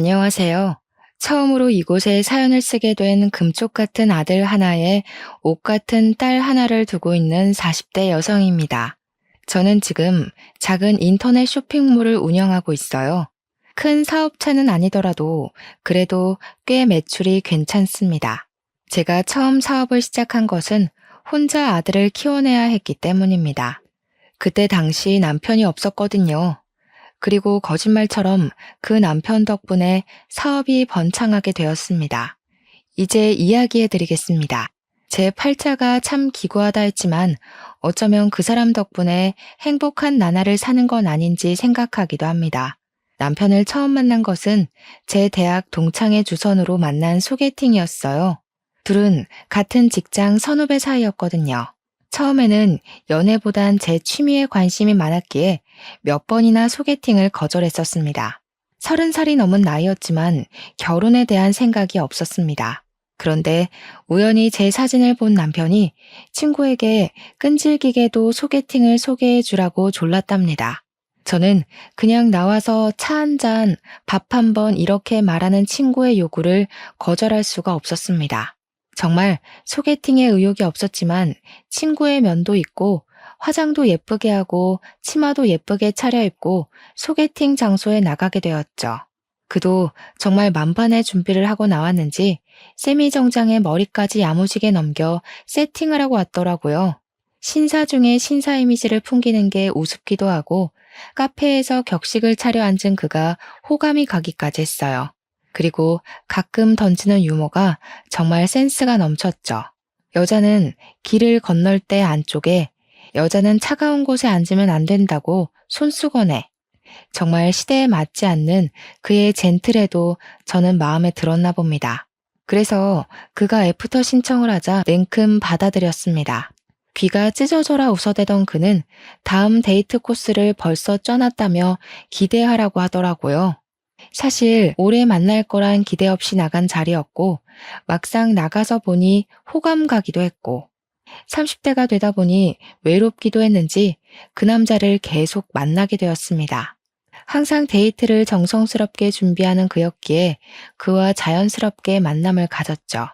안녕하세요. 처음으로 이곳에 사연을 쓰게 된 금쪽 같은 아들 하나에 옥 같은 딸 하나를 두고 있는 40대 여성입니다. 저는 지금 작은 인터넷 쇼핑몰을 운영하고 있어요. 큰 사업체는 아니더라도 그래도 꽤 매출이 괜찮습니다. 제가 처음 사업을 시작한 것은 혼자 아들을 키워내야 했기 때문입니다. 그때 당시 남편이 없었거든요. 그리고 거짓말처럼 그 남편 덕분에 사업이 번창하게 되었습니다. 이제 이야기해 드리겠습니다. 제 팔자가 참 기구하다 했지만 어쩌면 그 사람 덕분에 행복한 나날을 사는 건 아닌지 생각하기도 합니다. 남편을 처음 만난 것은 제 대학 동창회 주선으로 만난 소개팅이었어요. 둘은 같은 직장 선후배 사이였거든요. 처음에는 연애보단 제 취미에 관심이 많았기에 몇 번이나 소개팅을 거절했었습니다. 30살이 넘은 나이였지만 결혼에 대한 생각이 없었습니다. 그런데 우연히 제 사진을 본 남편이 친구에게 끈질기게도 소개팅을 소개해 주라고 졸랐답니다. 저는 그냥 나와서 차 한 잔, 밥 한 번 이렇게 말하는 친구의 요구를 거절할 수가 없었습니다. 정말 소개팅에 의욕이 없었지만 친구의 면도 있고 화장도 예쁘게 하고 치마도 예쁘게 차려입고 소개팅 장소에 나가게 되었죠. 그도 정말 만반의 준비를 하고 나왔는지 세미정장에 머리까지 야무지게 넘겨 세팅을 하고 왔더라고요. 신사 중에 신사 이미지를 풍기는 게 우습기도 하고 카페에서 격식을 차려 앉은 그가 호감이 가기까지 했어요. 그리고 가끔 던지는 유머가 정말 센스가 넘쳤죠. 여자는 길을 건널 때 안쪽에, 여자는 차가운 곳에 앉으면 안 된다고 손수건에. 정말 시대에 맞지 않는 그의 젠틀해도 저는 마음에 들었나 봅니다. 그래서 그가 애프터 신청을 하자 냉큼 받아들였습니다. 귀가 찢어져라 웃어대던 그는 다음 데이트 코스를 벌써 쪄놨다며 기대하라고 하더라고요. 사실 오래 만날 거란 기대 없이 나간 자리였고 막상 나가서 보니 호감 가기도 했고 30대가 되다 보니 외롭기도 했는지 그 남자를 계속 만나게 되었습니다. 항상 데이트를 정성스럽게 준비하는 그였기에 그와 자연스럽게 만남을 가졌죠.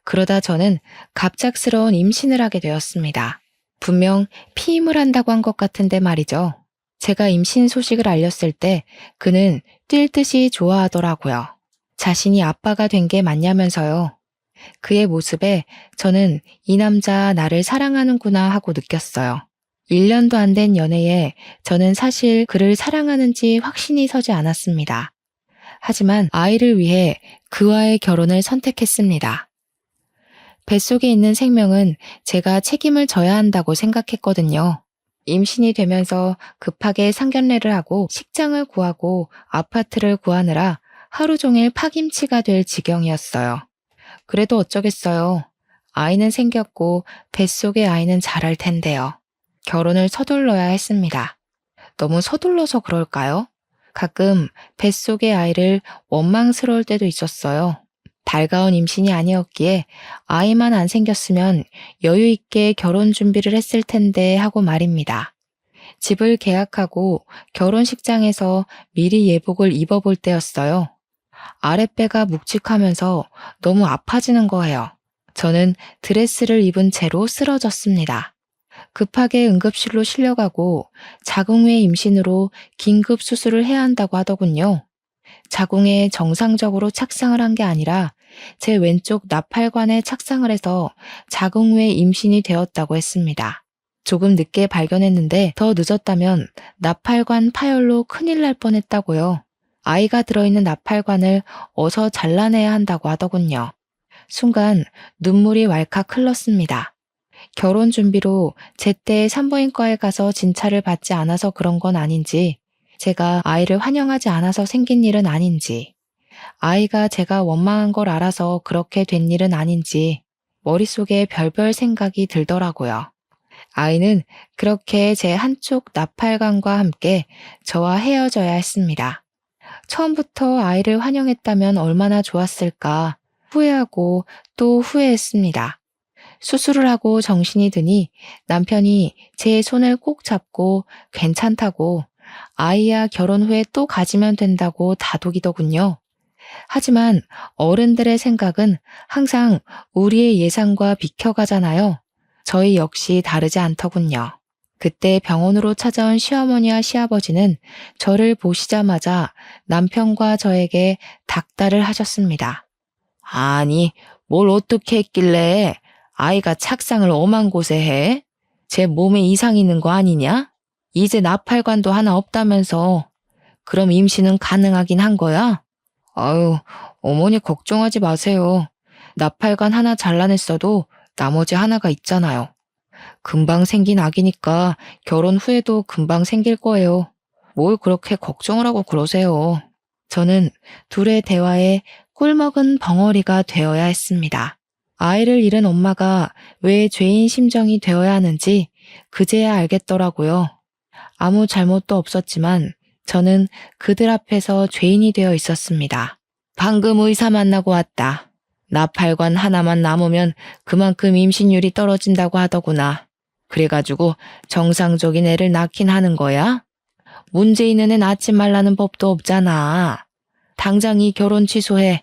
그러다 저는 갑작스러운 임신을 하게 되었습니다. 분명 피임을 한다고 한 것 같은데 말이죠. 제가 임신 소식을 알렸을 때 그는 뛸 듯이 좋아하더라고요. 자신이 아빠가 된 게 맞냐면서요. 그의 모습에 저는 이 남자 나를 사랑하는구나 하고 느꼈어요. 1년도 안 된 연애에 저는 사실 그를 사랑하는지 확신이 서지 않았습니다. 하지만 아이를 위해 그와의 결혼을 선택했습니다. 뱃속에 있는 생명은 제가 책임을 져야 한다고 생각했거든요. 임신이 되면서 급하게 상견례를 하고 식장을 구하고 아파트를 구하느라 하루 종일 파김치가 될 지경이었어요. 그래도 어쩌겠어요. 아이는 생겼고 뱃속의 아이는 자랄 텐데요. 결혼을 서둘러야 했습니다. 너무 서둘러서 그럴까요? 가끔 뱃속의 아이를 원망스러울 때도 있었어요. 달가운 임신이 아니었기에 아이만 안 생겼으면 여유 있게 결혼 준비를 했을 텐데 하고 말입니다. 집을 계약하고 결혼식장에서 미리 예복을 입어볼 때였어요. 아랫배가 묵직하면서 너무 아파지는 거예요. 저는 드레스를 입은 채로 쓰러졌습니다. 급하게 응급실로 실려가고 자궁외 임신으로 긴급 수술을 해야 한다고 하더군요. 자궁에 정상적으로 착상을 한 게 아니라 제 왼쪽 나팔관에 착상을 해서 자궁외 임신이 되었다고 했습니다. 조금 늦게 발견했는데 더 늦었다면 나팔관 파열로 큰일 날 뻔했다고요. 아이가 들어있는 나팔관을 어서 잘라내야 한다고 하더군요. 순간 눈물이 왈칵 흘렀습니다. 결혼 준비로 제때 산부인과에 가서 진찰을 받지 않아서 그런 건 아닌지, 제가 아이를 환영하지 않아서 생긴 일은 아닌지, 아이가 제가 원망한 걸 알아서 그렇게 된 일은 아닌지 머릿속에 별별 생각이 들더라고요. 아이는 그렇게 제 한쪽 나팔관과 함께 저와 헤어져야 했습니다. 처음부터 아이를 환영했다면 얼마나 좋았을까 후회하고 또 후회했습니다. 수술을 하고 정신이 드니 남편이 제 손을 꼭 잡고 괜찮다고, 아이야 결혼 후에 또 가지면 된다고 다독이더군요. 하지만 어른들의 생각은 항상 우리의 예상과 비켜가잖아요. 저희 역시 다르지 않더군요. 그때 병원으로 찾아온 시어머니와 시아버지는 저를 보시자마자 남편과 저에게 닥달을 하셨습니다. 아니, 뭘 어떻게 했길래 아이가 착상을 엄한 곳에 해? 제 몸에 이상 있는 거 아니냐? 이제 나팔관도 하나 없다면서. 그럼 임신은 가능하긴 한 거야? 아유, 어머니 걱정하지 마세요. 나팔관 하나 잘라냈어도 나머지 하나가 있잖아요. 금방 생긴 아기니까 결혼 후에도 금방 생길 거예요. 뭘 그렇게 걱정을 하고 그러세요. 저는 둘의 대화에 꿀먹은 벙어리가 되어야 했습니다. 아이를 잃은 엄마가 왜 죄인 심정이 되어야 하는지 그제야 알겠더라고요. 아무 잘못도 없었지만 저는 그들 앞에서 죄인이 되어 있었습니다. 방금 의사 만나고 왔다. 나팔관 하나만 남으면 그만큼 임신율이 떨어진다고 하더구나. 그래가지고 정상적인 애를 낳긴 하는 거야? 문제 있는 애 낳지 말라는 법도 없잖아. 당장 이 결혼 취소해.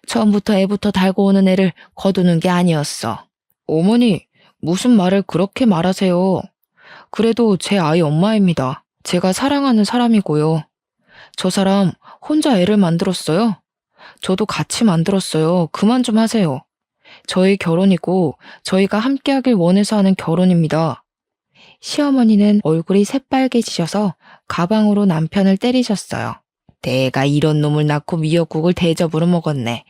처음부터 애부터 달고 오는 애를 거두는 게 아니었어. 어머니, 무슨 말을 그렇게 말하세요? 그래도 제 아이 엄마입니다. 제가 사랑하는 사람이고요. 저 사람 혼자 애를 만들었어요. 저도 같이 만들었어요. 그만 좀 하세요. 저희 결혼이고 저희가 함께하길 원해서 하는 결혼입니다. 시어머니는 얼굴이 새빨개지셔서 가방으로 남편을 때리셨어요. 내가 이런 놈을 낳고 미역국을 대접으로 먹었네.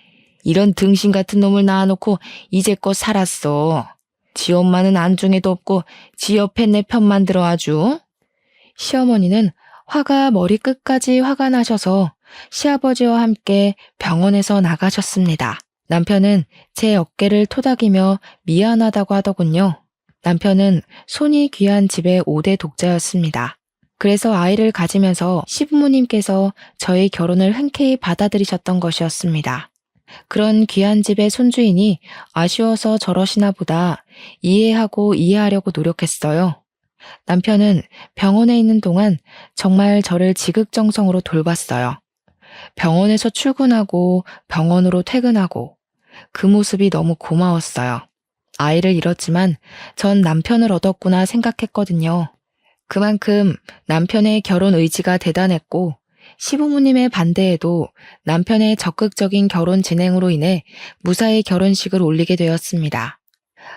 이런 등신 같은 놈을 낳아놓고 이제껏 살았어. 지 엄마는 안중에도 없고 지 옆에 내 편만 들어 아주. 시어머니는 화가 머리끝까지 화가 나셔서 시아버지와 함께 병원에서 나가셨습니다. 남편은 제 어깨를 토닥이며 미안하다고 하더군요. 남편은 손이 귀한 집의 5대 독자였습니다. 그래서 아이를 가지면서 시부모님께서 저희 결혼을 흔쾌히 받아들이셨던 것이었습니다. 그런 귀한 집의 손주이니 아쉬워서 저러시나 보다 이해하고 이해하려고 노력했어요. 남편은 병원에 있는 동안 정말 저를 지극정성으로 돌봤어요. 병원에서 출근하고 병원으로 퇴근하고 그 모습이 너무 고마웠어요. 아이를 잃었지만 전 남편을 얻었구나 생각했거든요. 그만큼 남편의 결혼 의지가 대단했고 시부모님의 반대에도 남편의 적극적인 결혼 진행으로 인해 무사히 결혼식을 올리게 되었습니다.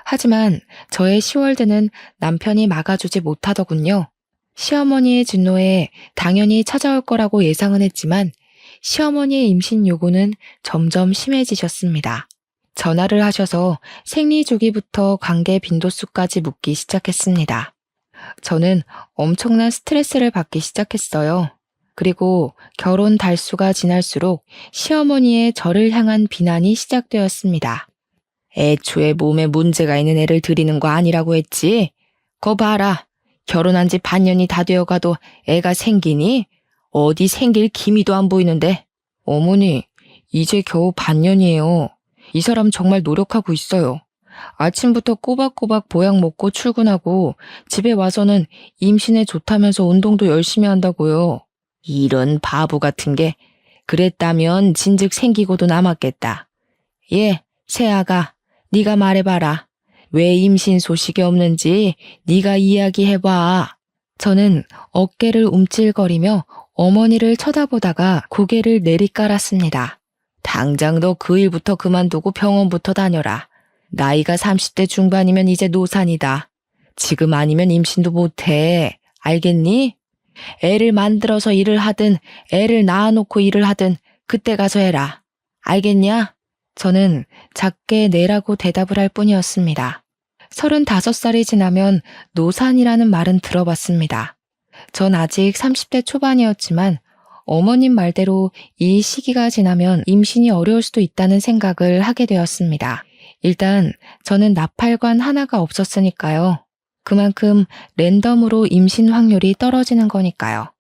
하지만 저의 10월드는 남편이 막아주지 못하더군요. 시어머니의 진노에 당연히 찾아올 거라고 예상은 했지만 시어머니의 임신 요구는 점점 심해지셨습니다. 전화를 하셔서 생리 주기부터 관계 빈도수까지 묻기 시작했습니다. 저는 엄청난 스트레스를 받기 시작했어요. 그리고 결혼 달수가 지날수록 시어머니의 저를 향한 비난이 시작되었습니다. 애초에 몸에 문제가 있는 애를 들이는 거 아니라고 했지? 거 봐라. 결혼한 지 반년이 다 되어가도 애가 생기니? 어디 생길 기미도 안 보이는데. 어머니, 이제 겨우 반년이에요. 이 사람 정말 노력하고 있어요. 아침부터 꼬박꼬박 보약 먹고 출근하고 집에 와서는 임신에 좋다면서 운동도 열심히 한다고요. 이런 바보 같은 게. 그랬다면 진즉 생기고도 남았겠다. 예, 새아가, 네가 말해봐라. 왜 임신 소식이 없는지 네가 이야기해봐. 저는 어깨를 움찔거리며 어머니를 쳐다보다가 고개를 내리깔았습니다. 당장 너 그 일부터 그만두고 병원부터 다녀라. 나이가 30대 중반이면 이제 노산이다. 지금 아니면 임신도 못해. 알겠니? 애를 만들어서 일을 하든 애를 낳아놓고 일을 하든 그때 가서 해라. 알겠냐? 저는 작게 네라고 대답을 할 뿐이었습니다. 35살이 지나면 노산이라는 말은 들어봤습니다. 전 아직 30대 초반이었지만 어머님 말대로 이 시기가 지나면 임신이 어려울 수도 있다는 생각을 하게 되었습니다. 일단 저는 나팔관 하나가 없었으니까요. 그만큼 랜덤으로 임신 확률이 떨어지는 거니까요.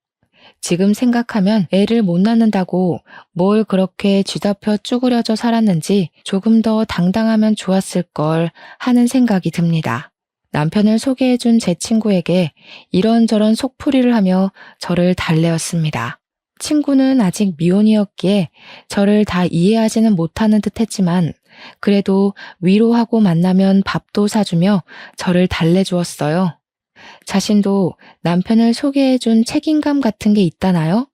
지금 생각하면 애를 못 낳는다고 뭘 그렇게 쥐잡혀 쭈그려져 살았는지 조금 더 당당하면 좋았을 걸 하는 생각이 듭니다. 남편을 소개해준 제 친구에게 이런저런 속풀이를 하며 저를 달래었습니다. 친구는 아직 미혼이었기에 저를 다 이해하지는 못하는 듯 했지만 그래도 위로하고 만나면 밥도 사주며 저를 달래주었어요. 자신도 남편을 소개해준 책임감 같은 게 있다나요?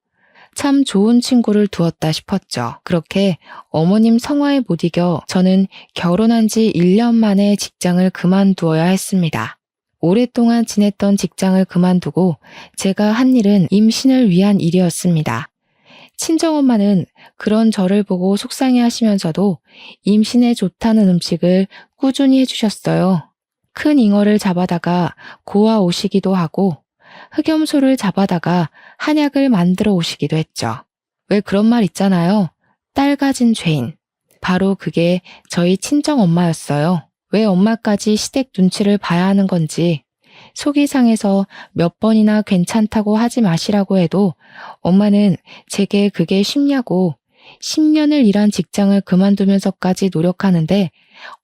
참 좋은 친구를 두었다 싶었죠. 그렇게 어머님 성화에 못 이겨 저는 결혼한 지 1년 만에 직장을 그만두어야 했습니다. 오랫동안 지냈던 직장을 그만두고 제가 한 일은 임신을 위한 일이었습니다. 친정엄마는 그런 저를 보고 속상해 하시면서도 임신에 좋다는 음식을 꾸준히 해주셨어요. 큰 잉어를 잡아다가 고아 오시기도 하고 흑염소를 잡아다가 한약을 만들어 오시기도 했죠. 왜 그런 말 있잖아요. 딸 가진 죄인. 바로 그게 저희 친정 엄마였어요. 왜 엄마까지 시댁 눈치를 봐야 하는 건지 속이 상해서 몇 번이나 괜찮다고 하지 마시라고 해도 엄마는 제게 그게 쉽냐고 10년을 일한 직장을 그만두면서까지 노력하는데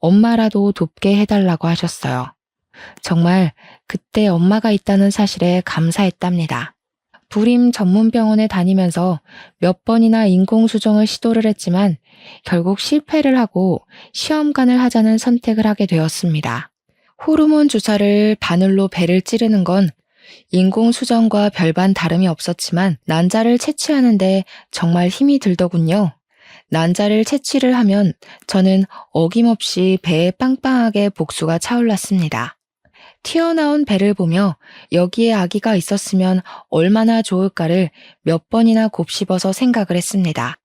엄마라도 돕게 해달라고 하셨어요. 정말 그때 엄마가 있다는 사실에 감사했답니다. 불임 전문병원에 다니면서 몇 번이나 인공수정을 시도를 했지만 결국 실패를 하고 시험관을 하자는 선택을 하게 되었습니다. 호르몬 주사를 바늘로 배를 찌르는 건 인공수정과 별반 다름이 없었지만 난자를 채취하는데 정말 힘이 들더군요. 난자를 채취를 하면 저는 어김없이 배에 빵빵하게 복수가 차올랐습니다. 튀어나온 배를 보며 여기에 아기가 있었으면 얼마나 좋을까를 몇 번이나 곱씹어서 생각을 했습니다.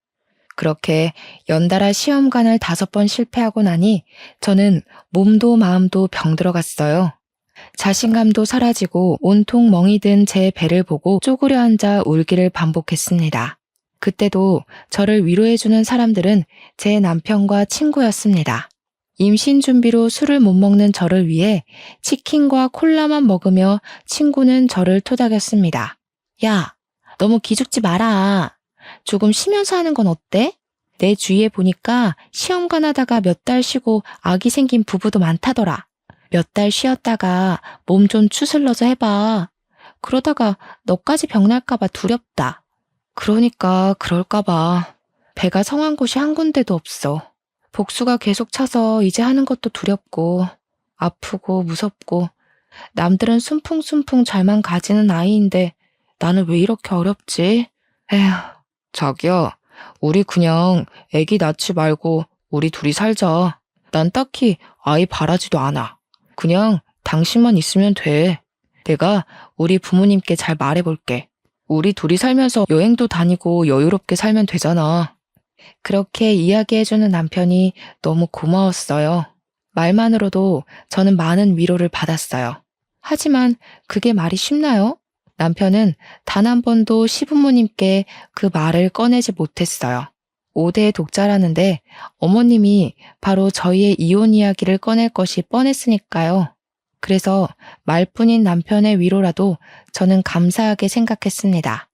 그렇게 연달아 시험관을 5번 실패하고 나니 저는 몸도 마음도 병들어갔어요. 자신감도 사라지고 온통 멍이 든 제 배를 보고 쪼그려 앉아 울기를 반복했습니다. 그때도 저를 위로해주는 사람들은 제 남편과 친구였습니다. 임신 준비로 술을 못 먹는 저를 위해 치킨과 콜라만 먹으며 친구는 저를 토닥였습니다. 야, 너무 기죽지 마라. 조금 쉬면서 하는 건 어때? 내 주위에 보니까 시험관 하다가 몇 달 쉬고 아기 생긴 부부도 많다더라. 몇 달 쉬었다가 몸 좀 추슬러서 해봐. 그러다가 너까지 병날까봐 두렵다. 그러니까 그럴까봐. 배가 성한 곳이 한 군데도 없어. 복수가 계속 차서 이제 하는 것도 두렵고 아프고 무섭고 남들은 순풍순풍 잘만 가지는 아이인데 나는 왜 이렇게 어렵지? 에휴, 자기야, 우리 그냥 애기 낳지 말고 우리 둘이 살자. 난 딱히 아이 바라지도 않아. 그냥 당신만 있으면 돼. 내가 우리 부모님께 잘 말해볼게. 우리 둘이 살면서 여행도 다니고 여유롭게 살면 되잖아. 그렇게 이야기해주는 남편이 너무 고마웠어요. 말만으로도 저는 많은 위로를 받았어요. 하지만 그게 말이 쉽나요? 남편은 단 한 번도 시부모님께 그 말을 꺼내지 못했어요. 5대 독자라는데 어머님이 바로 저희의 이혼 이야기를 꺼낼 것이 뻔했으니까요. 그래서 말뿐인 남편의 위로라도 저는 감사하게 생각했습니다.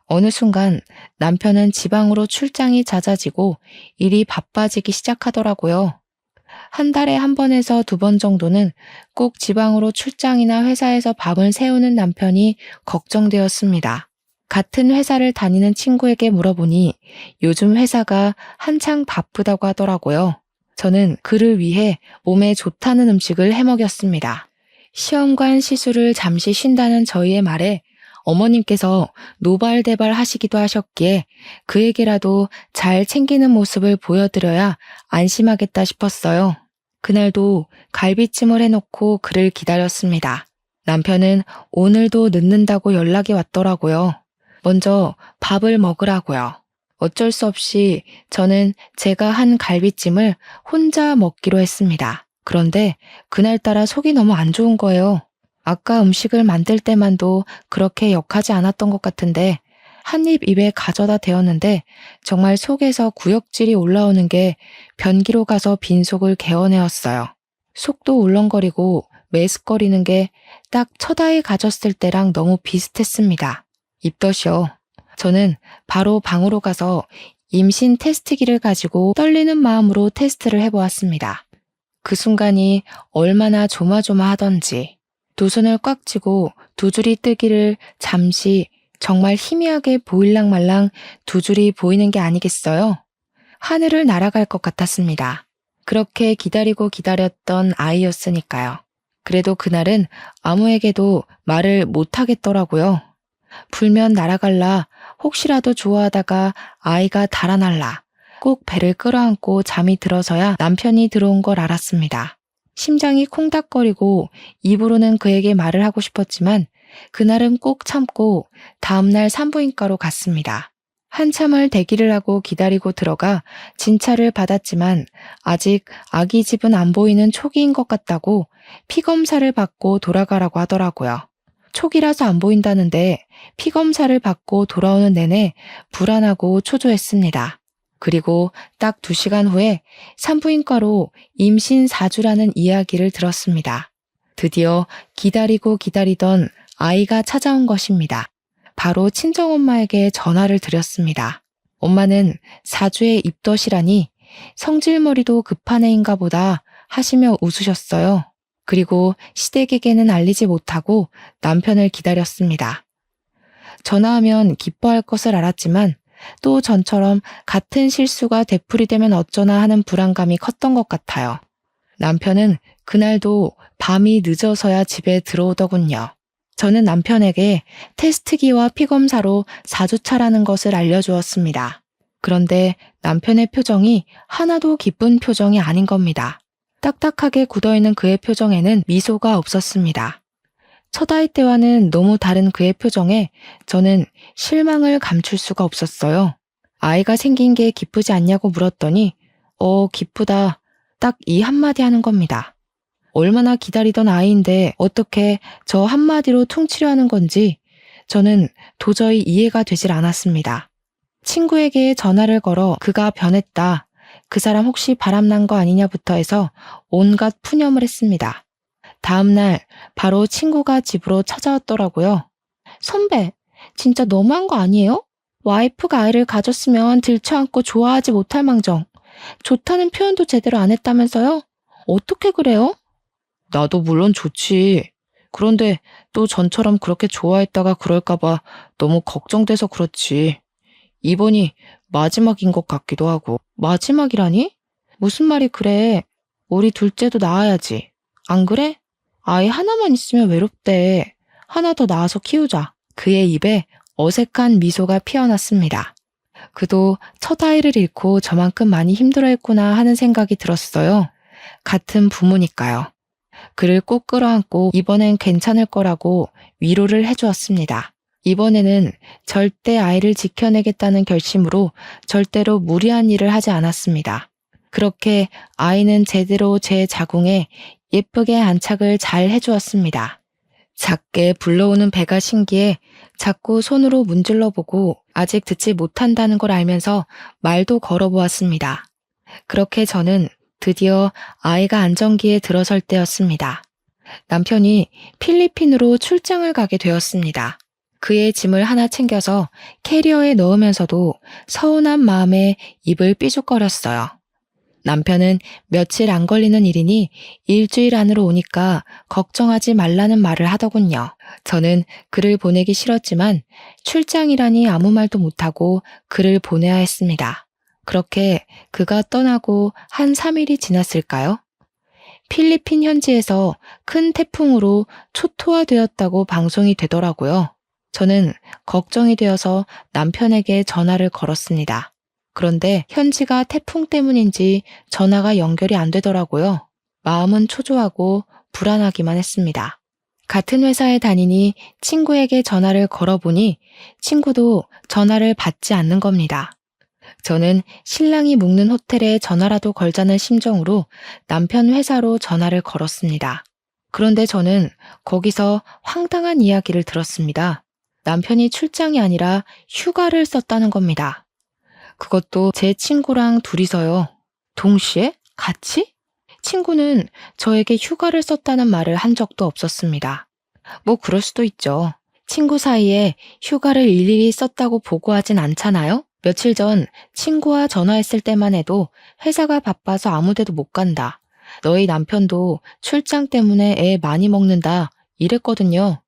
어느 순간 남편은 지방으로 출장이 잦아지고 일이 바빠지기 시작하더라고요. 한 달에 1번에서 2번 정도는 꼭 지방으로 출장이나 회사에서 밤을 새우는 남편이 걱정되었습니다. 같은 회사를 다니는 친구에게 물어보니 요즘 회사가 한창 바쁘다고 하더라고요. 저는 그를 위해 몸에 좋다는 음식을 해먹였습니다. 시험관 시술을 잠시 쉰다는 저희의 말에 어머님께서 노발대발 하시기도 하셨기에 그에게라도 잘 챙기는 모습을 보여드려야 안심하겠다 싶었어요. 그날도 갈비찜을 해놓고 그를 기다렸습니다. 남편은 오늘도 늦는다고 연락이 왔더라고요. 먼저 밥을 먹으라고요. 어쩔 수 없이 저는 제가 한 갈비찜을 혼자 먹기로 했습니다. 그런데 그날따라 속이 너무 안 좋은 거예요. 아까 음식을 만들 때만도 그렇게 역하지 않았던 것 같은데 한 입 입에 가져다 대었는데 정말 속에서 구역질이 올라오는 게 변기로 가서 빈속을 개어내었어요. 속도 울렁거리고 메스거리는 게 딱 첫 아이 가졌을 때랑 너무 비슷했습니다. 입덧이요. 저는 바로 방으로 가서 임신 테스트기를 가지고 떨리는 마음으로 테스트를 해보았습니다. 그 순간이 얼마나 조마조마하던지. 두 손을 꽉 쥐고 두 줄이 뜨기를 잠시 정말 희미하게 보일랑말랑 두 줄이 보이는 게 아니겠어요? 하늘을 날아갈 것 같았습니다. 그렇게 기다리고 기다렸던 아이였으니까요. 그래도 그날은 아무에게도 말을 못하겠더라고요. 불면 날아갈라, 혹시라도 좋아하다가 아이가 달아날라. 꼭 배를 끌어안고 잠이 들어서야 남편이 들어온 걸 알았습니다. 심장이 콩닥거리고 입으로는 그에게 말을 하고 싶었지만 그날은 꼭 참고 다음날 산부인과로 갔습니다. 한참을 대기를 하고 기다리고 들어가 진찰을 받았지만 아직 아기 집은 안 보이는 초기인 것 같다고 피검사를 받고 돌아가라고 하더라고요. 초기라서 안 보인다는데 피검사를 받고 돌아오는 내내 불안하고 초조했습니다. 그리고 딱 2시간 후에 산부인과로 임신 4주라는 이야기를 들었습니다. 드디어 기다리고 기다리던 아이가 찾아온 것입니다. 바로 친정엄마에게 전화를 드렸습니다. 엄마는 4주의 입덧이라니 성질머리도 급한 애인가 보다 하시며 웃으셨어요. 그리고 시댁에게는 알리지 못하고 남편을 기다렸습니다. 전화하면 기뻐할 것을 알았지만 또 전처럼 같은 실수가 되풀이되면 어쩌나 하는 불안감이 컸던 것 같아요. 남편은 그날도 밤이 늦어서야 집에 들어오더군요. 저는 남편에게 테스트기와 피검사로 4주차라는 것을 알려주었습니다. 그런데 남편의 표정이 하나도 기쁜 표정이 아닌 겁니다. 딱딱하게 굳어있는 그의 표정에는 미소가 없었습니다. 첫 아이 때와는 너무 다른 그의 표정에 저는 실망을 감출 수가 없었어요. 아이가 생긴 게 기쁘지 않냐고 물었더니 기쁘다. 딱 이 한마디 하는 겁니다. 얼마나 기다리던 아이인데 어떻게 저 한마디로 퉁치려 하는 건지 저는 도저히 이해가 되질 않았습니다. 친구에게 전화를 걸어 그가 변했다. 그 사람 혹시 바람난 거 아니냐부터 해서 온갖 푸념을 했습니다. 다음날 바로 친구가 집으로 찾아왔더라고요. 선배, 진짜 너무한 거 아니에요? 와이프가 아이를 가졌으면 들쳐안고 좋아하지 못할 망정. 좋다는 표현도 제대로 안 했다면서요? 어떻게 그래요? 나도 물론 좋지. 그런데 또 전처럼 그렇게 좋아했다가 그럴까봐 너무 걱정돼서 그렇지. 이번이 마지막인 것 같기도 하고. 마지막이라니? 무슨 말이 그래. 우리 둘째도 낳아야지. 안 그래? 아이 하나만 있으면 외롭대. 하나 더 낳아서 키우자. 그의 입에 어색한 미소가 피어났습니다. 그도 첫 아이를 잃고 저만큼 많이 힘들어했구나 하는 생각이 들었어요. 같은 부모니까요. 그를 꼭 끌어안고 이번엔 괜찮을 거라고 위로를 해주었습니다. 이번에는 절대 아이를 지켜내겠다는 결심으로 절대로 무리한 일을 하지 않았습니다. 그렇게 아이는 제대로 제 자궁에 예쁘게 안착을 잘 해주었습니다. 작게 불러오는 배가 신기해 자꾸 손으로 문질러 보고 아직 듣지 못한다는 걸 알면서 말도 걸어보았습니다. 그렇게 저는 드디어 아이가 안정기에 들어설 때였습니다. 남편이 필리핀으로 출장을 가게 되었습니다. 그의 짐을 하나 챙겨서 캐리어에 넣으면서도 서운한 마음에 입을 삐죽거렸어요. 남편은 며칠 안 걸리는 일이니 일주일 안으로 오니까 걱정하지 말라는 말을 하더군요. 저는 그를 보내기 싫었지만 출장이라니 아무 말도 못하고 그를 보내야 했습니다. 그렇게 그가 떠나고 한 3일이 지났을까요? 필리핀 현지에서 큰 태풍으로 초토화되었다고 방송이 되더라고요. 저는 걱정이 되어서 남편에게 전화를 걸었습니다. 그런데 현지가 태풍 때문인지 전화가 연결이 안 되더라고요. 마음은 초조하고 불안하기만 했습니다. 같은 회사에 다니니 친구에게 전화를 걸어보니 친구도 전화를 받지 않는 겁니다. 저는 신랑이 묵는 호텔에 전화라도 걸자는 심정으로 남편 회사로 전화를 걸었습니다. 그런데 저는 거기서 황당한 이야기를 들었습니다. 남편이 출장이 아니라 휴가를 썼다는 겁니다. 그것도 제 친구랑 둘이서요. 동시에? 같이? 친구는 저에게 휴가를 썼다는 말을 한 적도 없었습니다. 뭐 그럴 수도 있죠. 친구 사이에 휴가를 일일이 썼다고 보고하진 않잖아요? 며칠 전 친구와 전화했을 때만 해도 회사가 바빠서 아무 데도 못 간다. 너희 남편도 출장 때문에 애 많이 먹는다. 이랬거든요.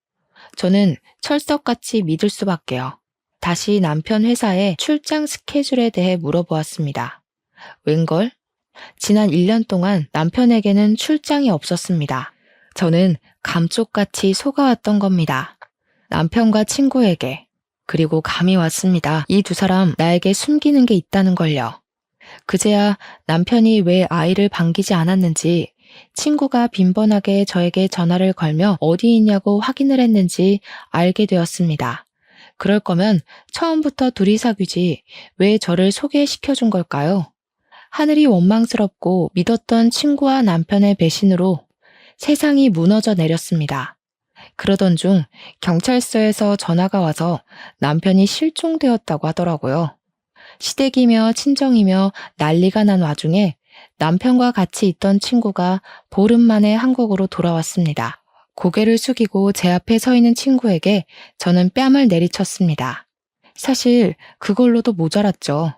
저는 철석같이 믿을 수밖에요. 다시 남편 회사의 출장 스케줄에 대해 물어보았습니다. 웬걸? 지난 1년 동안 남편에게는 출장이 없었습니다. 저는 감쪽같이 속아왔던 겁니다. 남편과 친구에게, 그리고 감이 왔습니다. 이 두 사람 나에게 숨기는 게 있다는 걸요. 그제야 남편이 왜 아이를 반기지 않았는지, 친구가 빈번하게 저에게 전화를 걸며 어디 있냐고 확인을 했는지 알게 되었습니다. 그럴 거면 처음부터 둘이 사귀지 왜 저를 소개시켜준 걸까요? 하늘이 원망스럽고 믿었던 친구와 남편의 배신으로 세상이 무너져 내렸습니다. 그러던 중 경찰서에서 전화가 와서 남편이 실종되었다고 하더라고요. 시댁이며 친정이며 난리가 난 와중에 남편과 같이 있던 친구가 보름 만에 한국으로 돌아왔습니다. 고개를 숙이고 제 앞에 서 있는 친구에게 저는 뺨을 내리쳤습니다. 사실 그걸로도 모자랐죠.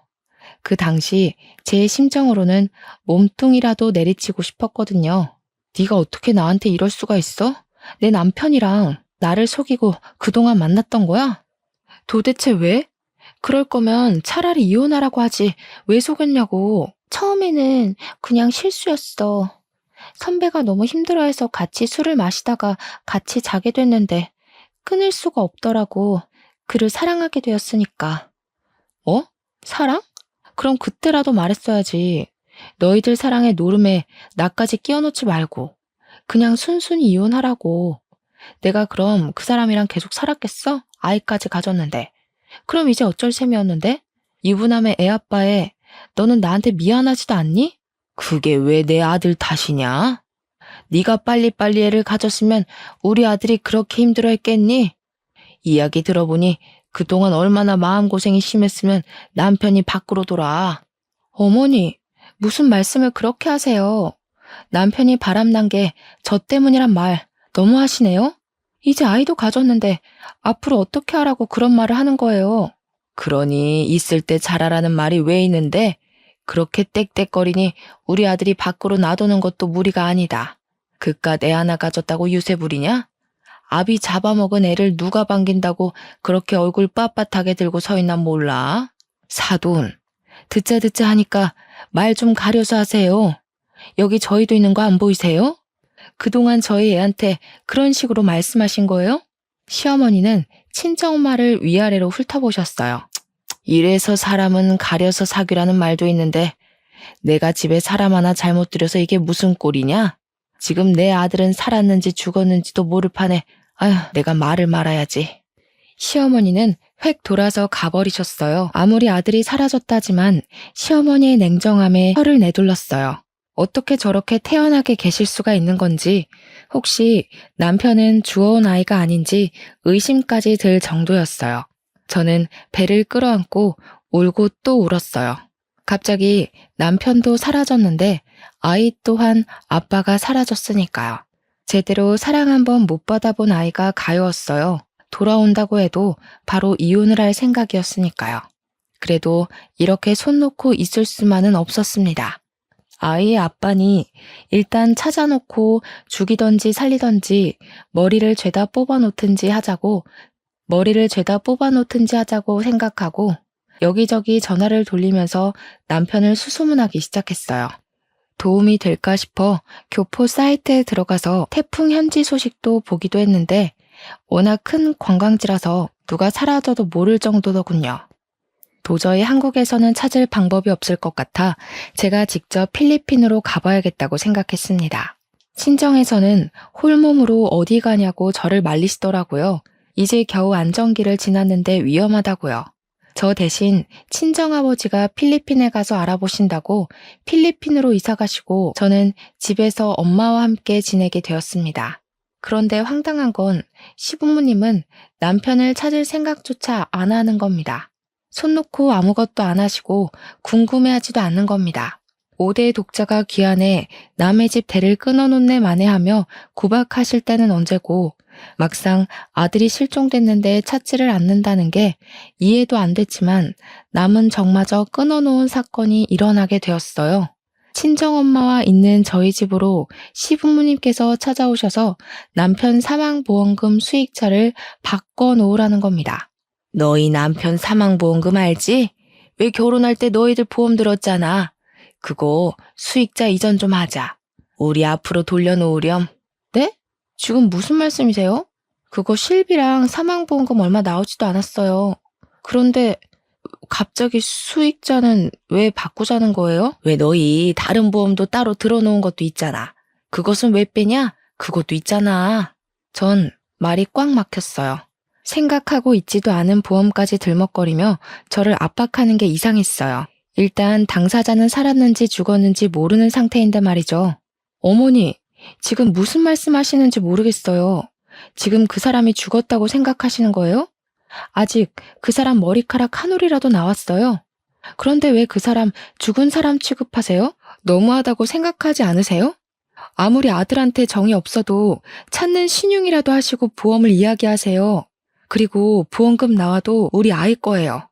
그 당시 제 심정으로는 몸통이라도 내리치고 싶었거든요. 네가 어떻게 나한테 이럴 수가 있어? 내 남편이랑 나를 속이고 그동안 만났던 거야? 도대체 왜? 그럴 거면 차라리 이혼하라고 하지 왜 속였냐고. 처음에는 그냥 실수였어. 선배가 너무 힘들어해서 같이 술을 마시다가 같이 자게 됐는데 끊을 수가 없더라고. 그를 사랑하게 되었으니까. 어? 사랑? 그럼 그때라도 말했어야지. 너희들 사랑의 노름에 나까지 끼워놓지 말고 그냥 순순히 이혼하라고. 내가 그럼 그 사람이랑 계속 살았겠어? 아이까지 가졌는데. 그럼 이제 어쩔 셈이었는데? 유부남의 애아빠에 너는 나한테 미안하지도 않니? 그게 왜 내 아들 탓이냐? 네가 빨리빨리 애를 가졌으면 우리 아들이 그렇게 힘들어했겠니? 이야기 들어보니 그동안 얼마나 마음고생이 심했으면 남편이 밖으로 돌아. 어머니, 무슨 말씀을 그렇게 하세요? 남편이 바람난 게 저 때문이란 말 너무 하시네요? 이제 아이도 가졌는데 앞으로 어떻게 하라고 그런 말을 하는 거예요? 그러니 있을 때 잘하라는 말이 왜 있는데 그렇게 떽떽거리니 우리 아들이 밖으로 놔두는 것도 무리가 아니다. 그깟 애 하나 가졌다고 유세 부리냐? 아비 잡아먹은 애를 누가 반긴다고 그렇게 얼굴 빳빳하게 들고 서 있나 몰라? 사돈, 듣자 하니까 말 좀 가려서 하세요. 여기 저희도 있는 거 안 보이세요? 그동안 저희 애한테 그런 식으로 말씀하신 거예요? 시어머니는 친정엄마를 위아래로 훑어보셨어요. 이래서 사람은 가려서 사귀라는 말도 있는데 내가 집에 사람 하나 잘못 들여서 이게 무슨 꼴이냐? 지금 내 아들은 살았는지 죽었는지도 모를 판에 아휴 내가 말을 말아야지. 시어머니는 획 돌아서 가버리셨어요. 아무리 아들이 사라졌다지만 시어머니의 냉정함에 혀를 내둘렀어요. 어떻게 저렇게 태연하게 계실 수가 있는 건지, 혹시 남편은 주워온 아이가 아닌지 의심까지 들 정도였어요. 저는 배를 끌어안고 울고 또 울었어요. 갑자기 남편도 사라졌는데 아이 또한 아빠가 사라졌으니까요. 제대로 사랑 한번 못 받아본 아이가 가여웠어요. 돌아온다고 해도 바로 이혼을 할 생각이었으니까요. 그래도 이렇게 손 놓고 있을 수만은 없었습니다. 아이의 아빠니 일단 찾아놓고 죽이던지 살리던지 머리를 죄다 뽑아놓든지 하자고 생각하고 여기저기 전화를 돌리면서 남편을 수소문하기 시작했어요. 도움이 될까 싶어 교포 사이트에 들어가서 태풍 현지 소식도 보기도 했는데 워낙 큰 관광지라서 누가 사라져도 모를 정도더군요. 도저히 한국에서는 찾을 방법이 없을 것 같아 제가 직접 필리핀으로 가봐야겠다고 생각했습니다. 친정에서는 홀몸으로 어디 가냐고 저를 말리시더라고요. 이제 겨우 안정기를 지났는데 위험하다고요. 저 대신 친정아버지가 필리핀에 가서 알아보신다고 필리핀으로 이사 가시고 저는 집에서 엄마와 함께 지내게 되었습니다. 그런데 황당한 건 시부모님은 남편을 찾을 생각조차 안 하는 겁니다. 손 놓고 아무것도 안 하시고 궁금해하지도 않는 겁니다. 5대 독자가 귀환해 남의 집 대를 끊어놓네 마네하며 구박하실 때는 언제고 막상 아들이 실종됐는데 찾지를 않는다는 게 이해도 안 됐지만 남은 정마저 끊어놓은 사건이 일어나게 되었어요. 친정엄마와 있는 저희 집으로 시부모님께서 찾아오셔서 남편 사망보험금 수익자를 바꿔놓으라는 겁니다. 너희 남편 사망보험금 알지? 왜 결혼할 때 너희들 보험 들었잖아. 그거 수익자 이전 좀 하자. 우리 앞으로 돌려놓으렴. 네? 지금 무슨 말씀이세요? 그거 실비랑 사망보험금 얼마 나오지도 않았어요. 그런데 갑자기 수익자는 왜 바꾸자는 거예요? 왜 너희 다른 보험도 따로 들어놓은 것도 있잖아. 그것은 왜 빼냐? 그것도 있잖아. 전 말이 꽉 막혔어요. 생각하고 있지도 않은 보험까지 들먹거리며 저를 압박하는 게 이상했어요. 일단 당사자는 살았는지 죽었는지 모르는 상태인데 말이죠. 어머니, 지금 무슨 말씀하시는지 모르겠어요. 지금 그 사람이 죽었다고 생각하시는 거예요? 아직 그 사람 머리카락 한 올이라도 나왔어요. 그런데 왜 그 사람 죽은 사람 취급하세요? 너무하다고 생각하지 않으세요? 아무리 아들한테 정이 없어도 찾는 신용이라도 하시고 보험을 이야기하세요. 그리고 보험금 나와도 우리 아이 거예요.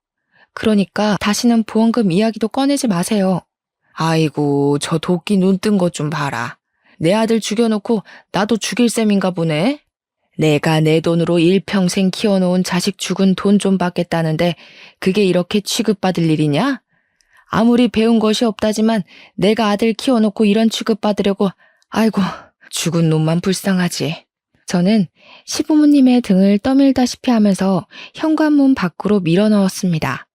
그러니까 다시는 보험금 이야기도 꺼내지 마세요. 아이고, 저 도끼 눈 뜬 것 좀 봐라. 내 아들 죽여놓고 나도 죽일 셈인가 보네. 내가 내 돈으로 일평생 키워놓은 자식 죽은 돈 좀 받겠다는데 그게 이렇게 취급받을 일이냐? 아무리 배운 것이 없다지만 내가 아들 키워놓고 이런 취급받으려고, 아이고, 죽은 놈만 불쌍하지. 저는 시부모님의 등을 떠밀다시피 하면서 현관문 밖으로 밀어넣었습니다.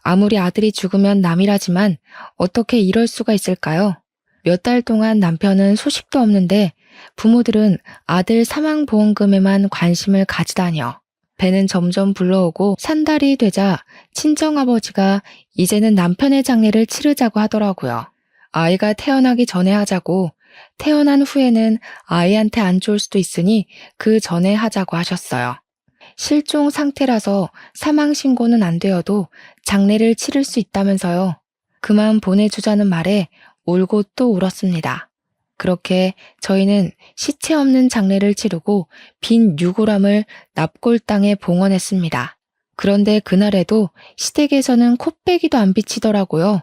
아무리 아들이 죽으면 남이라지만 어떻게 이럴 수가 있을까요? 몇 달 동안 남편은 소식도 없는데 부모들은 아들 사망보험금에만 관심을 가지다니요. 배는 점점 불러오고 산달이 되자 친정아버지가 이제는 남편의 장례를 치르자고 하더라고요. 아이가 태어나기 전에 하자고, 태어난 후에는 아이한테 안 좋을 수도 있으니 그 전에 하자고 하셨어요. 실종 상태라서 사망신고는 안 되어도 장례를 치를 수 있다면서요. 그만 보내주자는 말에 울고 또 울었습니다. 그렇게 저희는 시체 없는 장례를 치르고 빈 유골함을 납골 땅에 봉헌했습니다. 그런데 그날에도 시댁에서는 코빼기도 안 비치더라고요.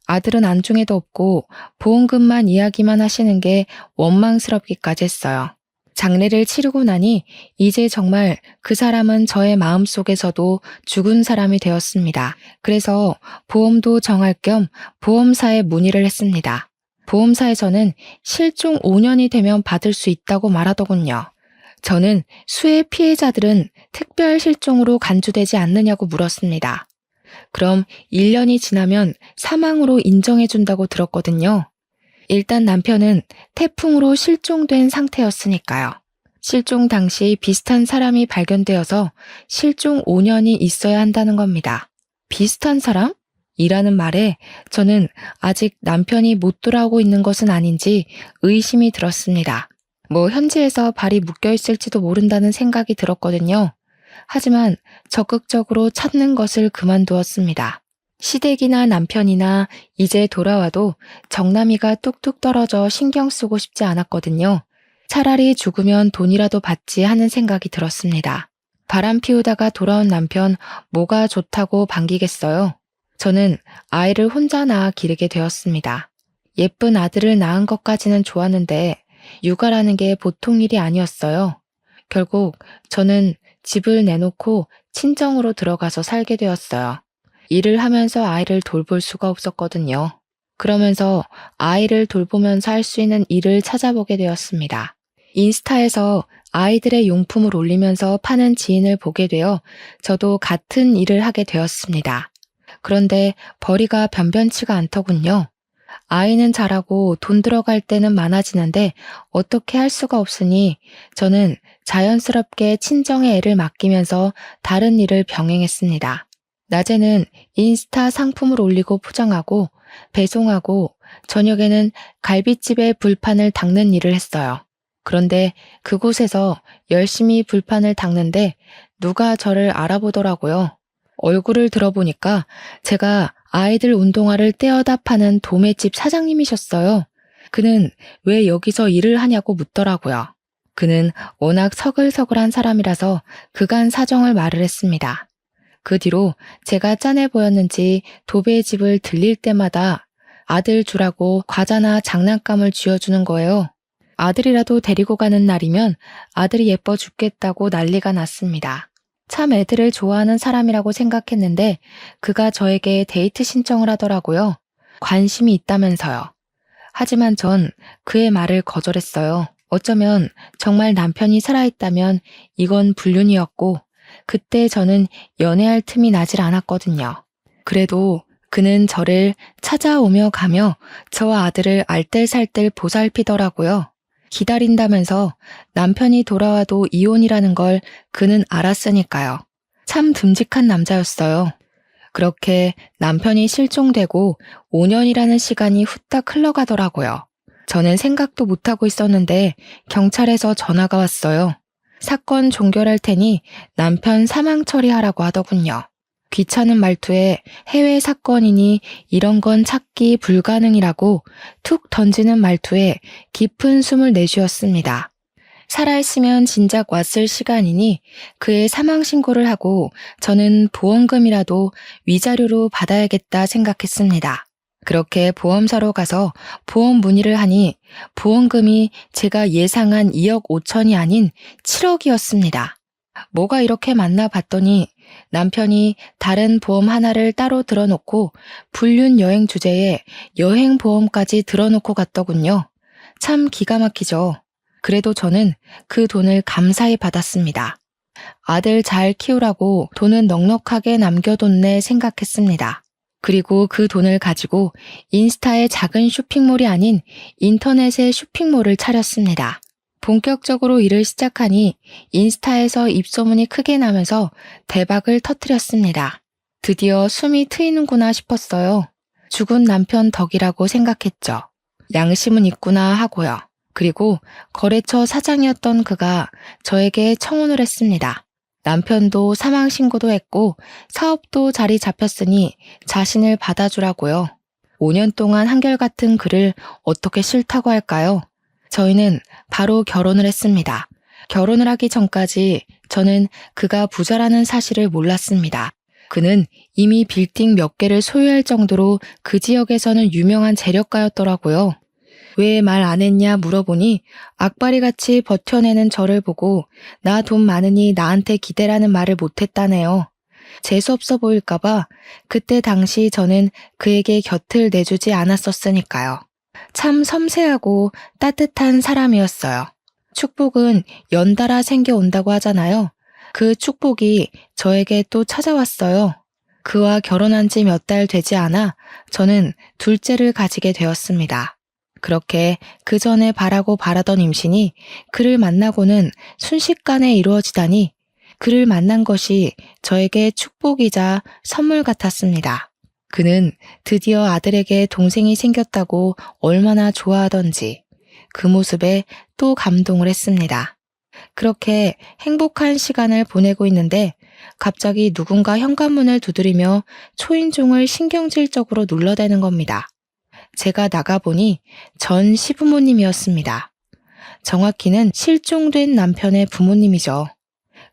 아들은 안중에도 없고 보험금만 이야기만 하시는 게 원망스럽기까지 했어요. 장례를 치르고 나니 이제 정말 그 사람은 저의 마음속에서도 죽은 사람이 되었습니다. 그래서 보험도 정할 겸 보험사에 문의를 했습니다. 보험사에서는 실종 5년이 되면 받을 수 있다고 말하더군요. 저는 수해 피해자들은 특별 실종으로 간주되지 않느냐고 물었습니다. 그럼 1년이 지나면 사망으로 인정해준다고 들었거든요. 일단 남편은 태풍으로 실종된 상태였으니까요. 실종 당시 비슷한 사람이 발견되어서 실종 5년이 있어야 한다는 겁니다. 비슷한 사람? 이라는 말에 저는 아직 남편이 못 돌아오고 있는 것은 아닌지 의심이 들었습니다. 현지에서 발이 묶여있을지도 모른다는 생각이 들었거든요. 하지만 적극적으로 찾는 것을 그만두었습니다. 시댁이나 남편이나 이제 돌아와도 정남이가 뚝뚝 떨어져 신경 쓰고 싶지 않았거든요. 차라리 죽으면 돈이라도 받지 하는 생각이 들었습니다. 바람 피우다가 돌아온 남편 뭐가 좋다고 반기겠어요. 저는 아이를 혼자 낳아 기르게 되었습니다. 예쁜 아들을 낳은 것까지는 좋았는데 육아라는 게 보통 일이 아니었어요. 결국 저는 집을 내놓고 친정으로 들어가서 살게 되었어요. 일을 하면서 아이를 돌볼 수가 없었거든요. 그러면서 아이를 돌보면서 할 수 있는 일을 찾아보게 되었습니다. 인스타에서 아이들의 용품을 올리면서 파는 지인을 보게 되어 저도 같은 일을 하게 되었습니다. 그런데 벌이가 변변치가 않더군요. 아이는 자라고 돈 들어갈 때는 많아지는데 어떻게 할 수가 없으니 저는 자연스럽게 친정의 애를 맡기면서 다른 일을 병행했습니다. 낮에는 인스타 상품을 올리고 포장하고 배송하고 저녁에는 갈비집에 불판을 닦는 일을 했어요. 그런데 그곳에서 열심히 불판을 닦는데 누가 저를 알아보더라고요. 얼굴을 들어보니까 제가 아이들 운동화를 떼어다 파는 도매집 사장님이셨어요. 그는 왜 여기서 일을 하냐고 묻더라고요. 그는 워낙 서글서글한 사람이라서 그간 사정을 말을 했습니다. 그 뒤로 제가 짠해 보였는지 도배집을 들릴 때마다 아들 주라고 과자나 장난감을 쥐어주는 거예요. 아들이라도 데리고 가는 날이면 아들이 예뻐 죽겠다고 난리가 났습니다. 참 애들을 좋아하는 사람이라고 생각했는데 그가 저에게 데이트 신청을 하더라고요. 관심이 있다면서요. 하지만 전 그의 말을 거절했어요. 어쩌면 정말 남편이 살아있다면 이건 불륜이었고 그때 저는 연애할 틈이 나질 않았거든요. 그래도 그는 저를 찾아오며 가며 저와 아들을 알뜰살뜰 보살피더라고요. 기다린다면서 남편이 돌아와도 이혼이라는 걸 그는 알았으니까요. 참 듬직한 남자였어요. 그렇게 남편이 실종되고 5년이라는 시간이 후딱 흘러가더라고요. 저는 생각도 못하고 있었는데 경찰에서 전화가 왔어요. 사건 종결할 테니 남편 사망 처리하라고 하더군요. 귀찮은 말투에 해외 사건이니 이런 건 찾기 불가능이라고 툭 던지는 말투에 깊은 숨을 내쉬었습니다. 살아있으면 진작 왔을 시간이니 그의 사망 신고를 하고 저는 보험금이라도 위자료로 받아야겠다 생각했습니다. 그렇게 보험사로 가서 보험 문의를 하니 보험금이 제가 예상한 2억 5천이 아닌 7억이었습니다. 뭐가 이렇게 많나 봤더니 남편이 다른 보험 하나를 따로 들어놓고 불륜 여행 주제에 여행 보험까지 들어놓고 갔더군요. 참 기가 막히죠. 그래도 저는 그 돈을 감사히 받았습니다. 아들 잘 키우라고 돈은 넉넉하게 남겨뒀네 생각했습니다. 그리고 그 돈을 가지고 인스타의 작은 쇼핑몰이 아닌 인터넷의 쇼핑몰을 차렸습니다. 본격적으로 일을 시작하니 인스타에서 입소문이 크게 나면서 대박을 터뜨렸습니다. 드디어 숨이 트이는구나 싶었어요. 죽은 남편 덕이라고 생각했죠. 양심은 있구나 하고요. 그리고 거래처 사장이었던 그가 저에게 청혼을 했습니다. 남편도 사망 신고도 했고 사업도 자리 잡혔으니 자신을 받아주라고요. 5년 동안 한결같은 그를 어떻게 싫다고 할까요? 저희는 바로 결혼을 했습니다. 결혼을 하기 전까지 저는 그가 부자라는 사실을 몰랐습니다. 그는 이미 빌딩 몇 개를 소유할 정도로 그 지역에서는 유명한 재력가였더라고요. 왜 말 안 했냐 물어보니 악바리같이 버텨내는 저를 보고 나 돈 많으니 나한테 기대라는 말을 못했다네요. 재수없어 보일까봐 그때 당시 저는 그에게 곁을 내주지 않았었으니까요. 참 섬세하고 따뜻한 사람이었어요. 축복은 연달아 생겨온다고 하잖아요. 그 축복이 저에게 또 찾아왔어요. 그와 결혼한 지 몇 달 되지 않아 저는 둘째를 가지게 되었습니다. 그렇게 그 전에 바라고 바라던 임신이 그를 만나고는 순식간에 이루어지다니 그를 만난 것이 저에게 축복이자 선물 같았습니다. 그는 드디어 아들에게 동생이 생겼다고 얼마나 좋아하던지 그 모습에 또 감동을 했습니다. 그렇게 행복한 시간을 보내고 있는데 갑자기 누군가 현관문을 두드리며 초인종을 신경질적으로 눌러대는 겁니다. 제가 나가보니 전 시부모님이었습니다. 정확히는 실종된 남편의 부모님이죠.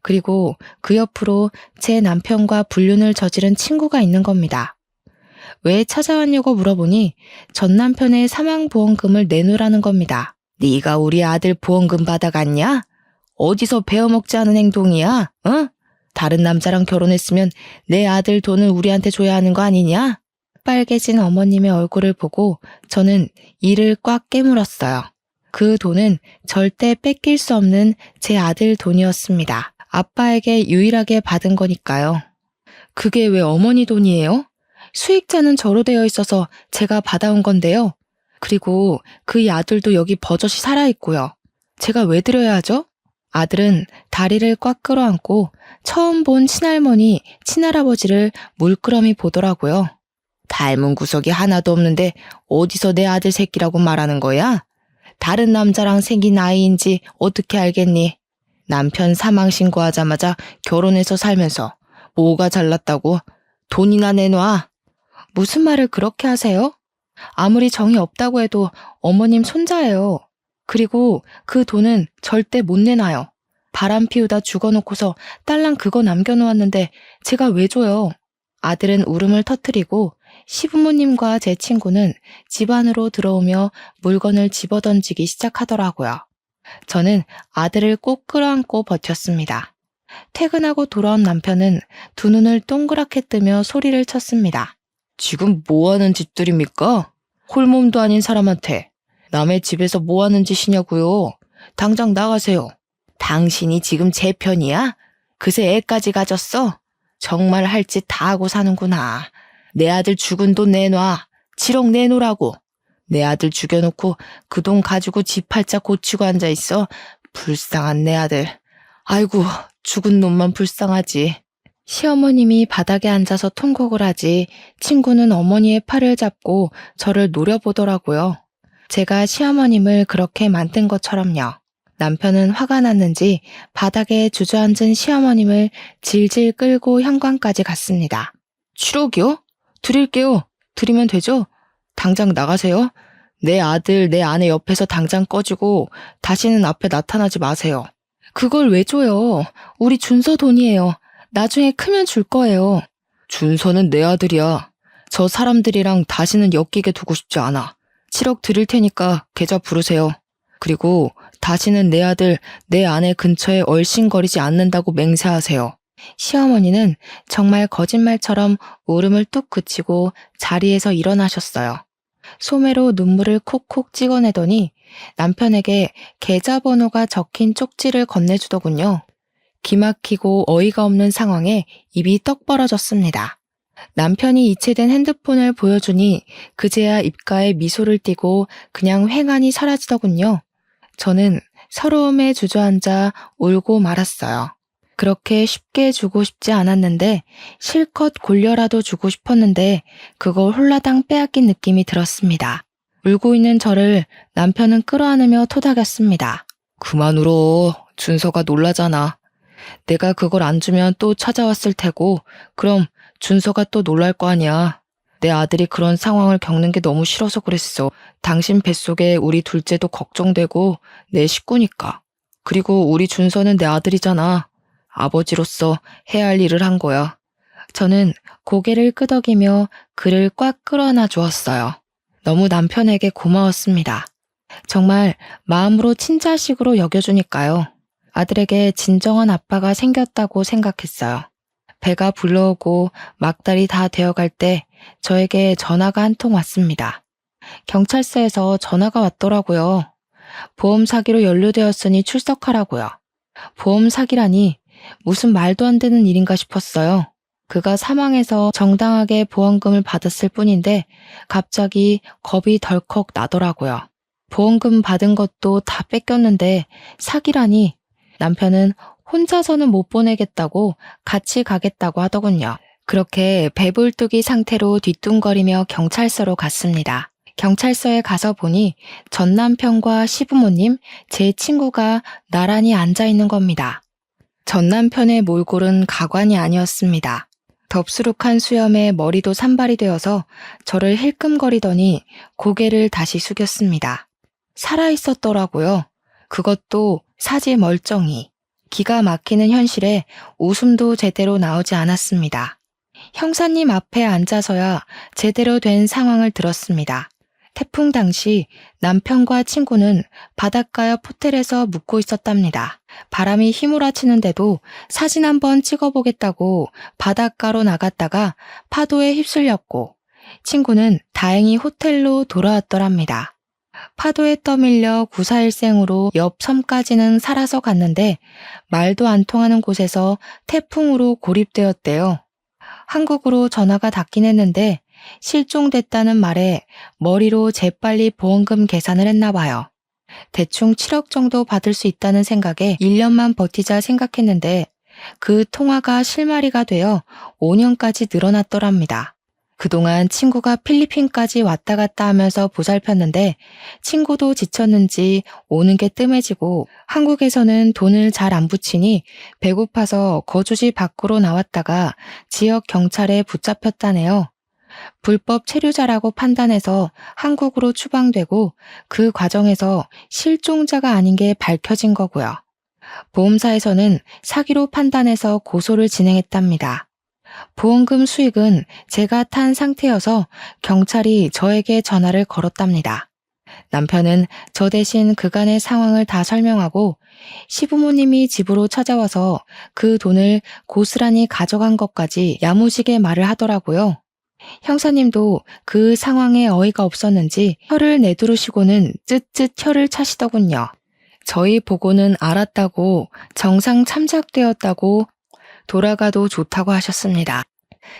그리고 그 옆으로 제 남편과 불륜을 저지른 친구가 있는 겁니다. 왜 찾아왔냐고 물어보니 전 남편의 사망보험금을 내놓으라는 겁니다. 네가 우리 아들 보험금 받아갔냐? 어디서 베어먹지 않은 행동이야? 어? 다른 남자랑 결혼했으면 내 아들 돈을 우리한테 줘야 하는 거 아니냐? 빨개진 어머님의 얼굴을 보고 저는 이를 꽉 깨물었어요. 그 돈은 절대 뺏길 수 없는 제 아들 돈이었습니다. 아빠에게 유일하게 받은 거니까요. 그게 왜 어머니 돈이에요? 수익자는 저로 되어 있어서 제가 받아온 건데요. 그리고 그의 아들도 여기 버젓이 살아있고요. 제가 왜 드려야 하죠? 아들은 다리를 꽉 끌어안고 처음 본 친할머니, 친할아버지를 물끄러미 보더라고요. 닮은 구석이 하나도 없는데 어디서 내 아들 새끼라고 말하는 거야? 다른 남자랑 생긴 아이인지 어떻게 알겠니? 남편 사망 신고하자마자 결혼해서 살면서 뭐가 잘났다고? 돈이나 내놔. 무슨 말을 그렇게 하세요? 아무리 정이 없다고 해도 어머님 손자예요. 그리고 그 돈은 절대 못 내놔요. 바람 피우다 죽어놓고서 딸랑 그거 남겨놓았는데 제가 왜 줘요? 아들은 울음을 터뜨리고 시부모님과 제 친구는 집 안으로 들어오며 물건을 집어던지기 시작하더라고요. 저는 아들을 꼭 끌어안고 버텼습니다. 퇴근하고 돌아온 남편은 두 눈을 동그랗게 뜨며 소리를 쳤습니다. 지금 뭐 하는 짓들입니까? 홀몸도 아닌 사람한테 남의 집에서 뭐 하는 짓이냐고요? 당장 나가세요. 당신이 지금 제 편이야? 그새 애까지 가졌어? 정말 할 짓 다 하고 사는구나. 내 아들 죽은 돈 내놔. 7억 내놓으라고. 내 아들 죽여놓고 그 돈 가지고 집 팔자 고치고 앉아있어. 불쌍한 내 아들. 아이고, 죽은 놈만 불쌍하지. 시어머님이 바닥에 앉아서 통곡을 하지 친구는 어머니의 팔을 잡고 저를 노려보더라고요. 제가 시어머님을 그렇게 만든 것처럼요. 남편은 화가 났는지 바닥에 주저앉은 시어머님을 질질 끌고 현관까지 갔습니다. 7억이요? 드릴게요. 드리면 되죠? 당장 나가세요. 내 아들, 내 아내 옆에서 당장 꺼지고 다시는 앞에 나타나지 마세요. 그걸 왜 줘요? 우리 준서 돈이에요. 나중에 크면 줄 거예요. 준서는 내 아들이야. 저 사람들이랑 다시는 엮이게 두고 싶지 않아. 7억 드릴 테니까 계좌 부르세요. 그리고 다시는 내 아들, 내 아내 근처에 얼씬거리지 않는다고 맹세하세요. 시어머니는 정말 거짓말처럼 울음을 뚝 그치고 자리에서 일어나셨어요. 소매로 눈물을 콕콕 찍어내더니 남편에게 계좌번호가 적힌 쪽지를 건네주더군요. 기막히고 어이가 없는 상황에 입이 떡 벌어졌습니다. 남편이 이체된 핸드폰을 보여주니 그제야 입가에 미소를 띠고 그냥 횡하니 사라지더군요. 저는 서러움에 주저앉아 울고 말았어요. 그렇게 쉽게 주고 싶지 않았는데 실컷 골려라도 주고 싶었는데 그걸 홀라당 빼앗긴 느낌이 들었습니다. 울고 있는 저를 남편은 끌어안으며 토닥였습니다. 그만 울어. 준서가 놀라잖아. 내가 그걸 안 주면 또 찾아왔을 테고 그럼 준서가 또 놀랄 거 아니야. 내 아들이 그런 상황을 겪는 게 너무 싫어서 그랬어. 당신 뱃속에 우리 둘째도 걱정되고 내 식구니까. 그리고 우리 준서는 내 아들이잖아. 아버지로서 해야 할 일을 한 거야. 저는 고개를 끄덕이며 그를 꽉 끌어안아 주었어요. 너무 남편에게 고마웠습니다. 정말 마음으로 친자식으로 여겨주니까요. 아들에게 진정한 아빠가 생겼다고 생각했어요. 배가 불러오고 막달이 다 되어갈 때 저에게 전화가 한 통 왔습니다. 경찰서에서 전화가 왔더라고요. 보험 사기로 연루되었으니 출석하라고요. 보험 사기라니 무슨 말도 안 되는 일인가 싶었어요. 그가 사망해서 정당하게 보험금을 받았을 뿐인데 갑자기 겁이 덜컥 나더라고요. 보험금 받은 것도 다 뺏겼는데 사기라니 남편은 혼자서는 못 보내겠다고 같이 가겠다고 하더군요. 그렇게 배불뚝이 상태로 뒤뚱거리며 경찰서로 갔습니다. 경찰서에 가서 보니 전 남편과 시부모님, 제 친구가 나란히 앉아 있는 겁니다. 전 남편의 몰골은 가관이 아니었습니다. 덥수룩한 수염에 머리도 산발이 되어서 저를 힐끔거리더니 고개를 다시 숙였습니다. 살아있었더라고요. 그것도 사지 멀쩡히. 기가 막히는 현실에 웃음도 제대로 나오지 않았습니다. 형사님 앞에 앉아서야 제대로 된 상황을 들었습니다. 태풍 당시 남편과 친구는 바닷가 옆 호텔에서 묵고 있었답니다. 바람이 휘몰아치는데도 사진 한번 찍어보겠다고 바닷가로 나갔다가 파도에 휩쓸렸고 친구는 다행히 호텔로 돌아왔더랍니다. 파도에 떠밀려 구사일생으로 옆 섬까지는 살아서 갔는데 말도 안 통하는 곳에서 태풍으로 고립되었대요. 한국으로 전화가 닿긴 했는데 실종됐다는 말에 머리로 재빨리 보험금 계산을 했나 봐요. 대충 7억 정도 받을 수 있다는 생각에 1년만 버티자 생각했는데 그 통화가 실마리가 되어 5년까지 늘어났더랍니다. 그동안 친구가 필리핀까지 왔다 갔다 하면서 보살폈는데 친구도 지쳤는지 오는 게 뜸해지고 한국에서는 돈을 잘 안 붙이니 배고파서 거주지 밖으로 나왔다가 지역 경찰에 붙잡혔다네요. 불법 체류자라고 판단해서 한국으로 추방되고 그 과정에서 실종자가 아닌 게 밝혀진 거고요. 보험사에서는 사기로 판단해서 고소를 진행했답니다. 보험금 수익은 제가 탄 상태여서 경찰이 저에게 전화를 걸었답니다. 남편은 저 대신 그간의 상황을 다 설명하고 시부모님이 집으로 찾아와서 그 돈을 고스란히 가져간 것까지 야무지게 말을 하더라고요. 형사님도 그 상황에 어이가 없었는지 혀를 내두르시고는 쯧쯧 혀를 차시더군요. 저희 보고는 알았다고, 정상 참작되었다고, 돌아가도 좋다고 하셨습니다.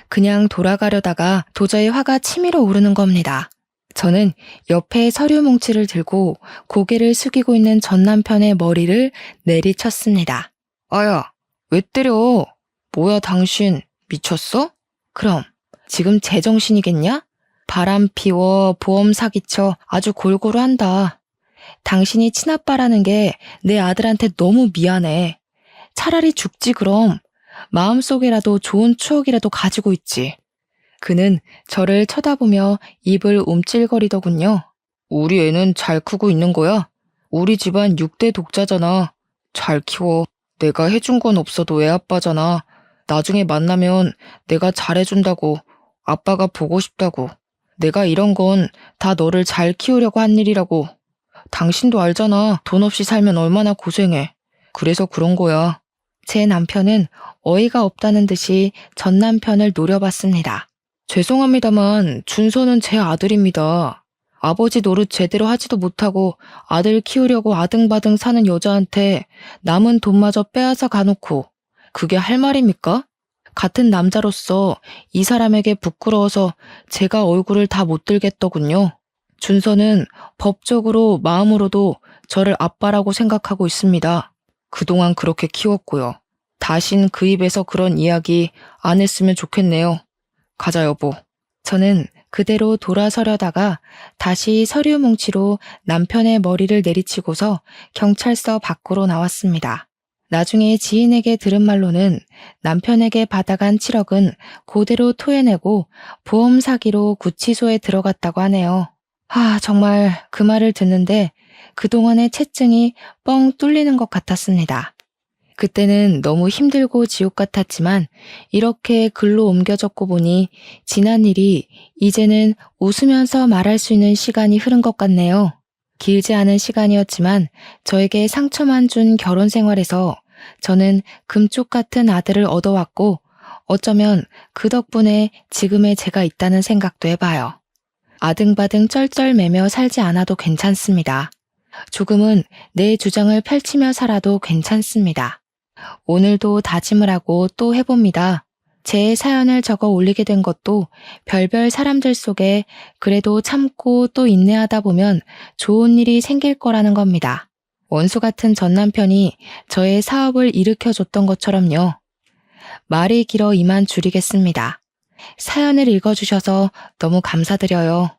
그냥 돌아가려다가 도저히 화가 치밀어 오르는 겁니다. 저는 옆에 서류 뭉치를 들고 고개를 숙이고 있는 전 남편의 머리를 내리쳤습니다. 아야, 왜 때려? 뭐야 당신, 미쳤어? 그럼 지금 제정신이겠냐? 바람 피워, 보험 사기쳐, 아주 골고루 한다. 당신이 친아빠라는 게 내 아들한테 너무 미안해. 차라리 죽지 그럼. 마음속에라도 좋은 추억이라도 가지고 있지. 그는 저를 쳐다보며 입을 움찔거리더군요. 우리 애는 잘 크고 있는 거야? 우리 집안 6대 독자잖아. 잘 키워. 내가 해준 건 없어도 애 아빠잖아. 나중에 만나면 내가 잘해준다고. 아빠가 보고 싶다고. 내가 이런 건 다 너를 잘 키우려고 한 일이라고. 당신도 알잖아. 돈 없이 살면 얼마나 고생해. 그래서 그런 거야. 제 남편은 어이가 없다는 듯이 전 남편을 노려봤습니다. 죄송합니다만 준서는 제 아들입니다. 아버지 노릇 제대로 하지도 못하고 아들 키우려고 아등바등 사는 여자한테 남은 돈마저 빼앗아 가놓고 그게 할 말입니까? 같은 남자로서 이 사람에게 부끄러워서 제가 얼굴을 다 못 들겠더군요. 준서는 법적으로 마음으로도 저를 아빠라고 생각하고 있습니다. 그동안 그렇게 키웠고요. 다신 그 입에서 그런 이야기 안 했으면 좋겠네요. 가자 여보. 저는 그대로 돌아서려다가 다시 서류 뭉치로 남편의 머리를 내리치고서 경찰서 밖으로 나왔습니다. 나중에 지인에게 들은 말로는 남편에게 받아간 7억은 그대로 토해내고 보험 사기로 구치소에 들어갔다고 하네요. 정말 그 말을 듣는데 그동안의 채증이 뻥 뚫리는 것 같았습니다. 그때는 너무 힘들고 지옥 같았지만 이렇게 글로 옮겨졌고 보니 지난 일이 이제는 웃으면서 말할 수 있는 시간이 흐른 것 같네요. 길지 않은 시간이었지만 저에게 상처만 준 결혼 생활에서 저는 금쪽 같은 아들을 얻어왔고 어쩌면 그 덕분에 지금의 제가 있다는 생각도 해봐요. 아등바등 쩔쩔매며 살지 않아도 괜찮습니다. 조금은 내 주장을 펼치며 살아도 괜찮습니다. 오늘도 다짐을 하고 또 해봅니다. 제 사연을 적어 올리게 된 것도 별별 사람들 속에 그래도 참고 또 인내하다 보면 좋은 일이 생길 거라는 겁니다. 원수 같은 전 남편이 저의 사업을 일으켜줬던 것처럼요. 말이 길어 이만 줄이겠습니다. 사연을 읽어주셔서 너무 감사드려요.